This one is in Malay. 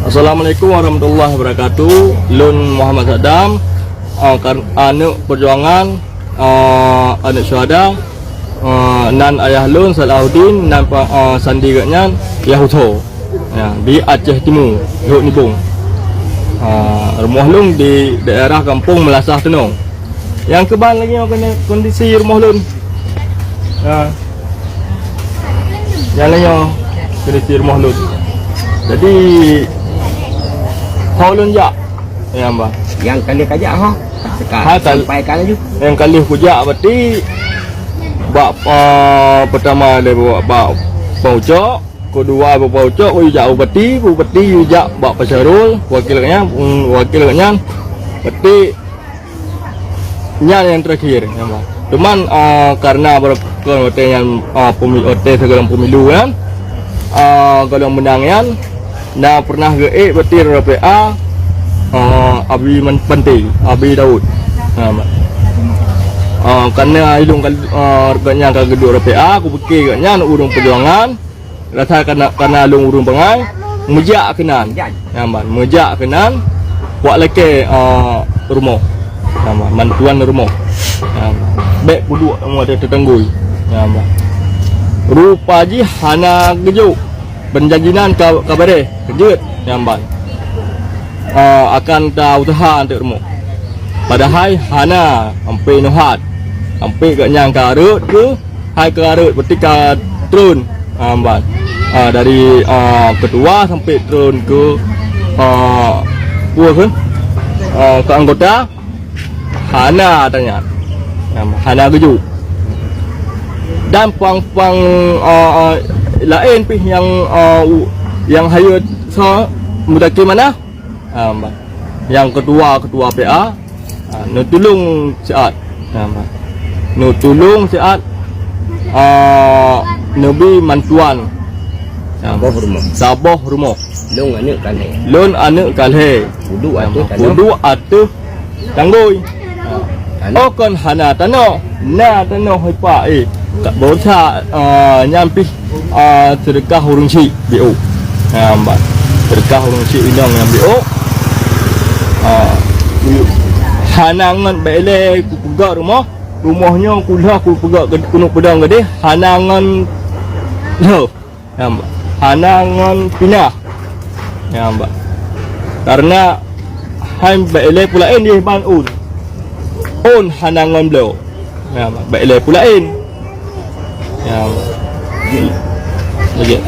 Assalamualaikum warahmatullahi wabarakatuh. Lun Muhammad Saddam, anak perjuangan, anak syuhada, nan ayah lun Salahuddin, nan sandirannya Yahuto, ya, di Aceh Timur, Luk Nibung. Rumah lun di daerah Kampung Melasah Tenung. Yang keban lagi kena kondisi rumah lun. Yang lainnya kondisi rumah lun. Jadi Holun jak, ya mbak. Yang kali kajak ho, sampai kali juga. Yang kali kujak berarti bak pertama dia bawa bak paucok, kedua bak paucok, ujak ubati ujak bak pasarul, wakilnya, berarti yang terakhir, ya mbak. Cuman karena berkaitan yang pemilu, segala pemilu kan, kalau menangnya. Nah pernah ge betir RPA Abi Penting Abi Daud. Karena ilung reganya ke gedung RPA aku fikir katnya urung perjuangan rasa karena lung urung pengai mejak kenan nyaman mejak kenan buat leke rumah nyaman mantuan rumah bek buduk ada tetanggui nyaman rupa ji hana gejuk penjanjinan kabare kejut nyamban akan tahu usaha untuk rumah padahal hana sampai nuhat sampai ke nyang karut ke hai karut ketika turun nyamban dari ketua sampai turun ke ke anggota hana tanya hana kejut dan pang lain pih yang hayat so mudaki mana yang ketua PA nutulung saat nutulung saat nabi mantuan sabah rumah lun anak kalhe kudu atuh tanggui okon hana tano na tano hipa Kak Bosa nyampi sedekah hurung si BO. Mbak. Sedekah hurung si indang yang BO. Hanangan bele ku pegak rumahnya kulah ku pegak kunuk pedang gede hanangan lo. Ya Mbak. Hanangan pinah. Ya Mbak. Karena han bele pulain di ban un hanangan beliau. Ya Mbak. Bele pulain. Ya, lagi.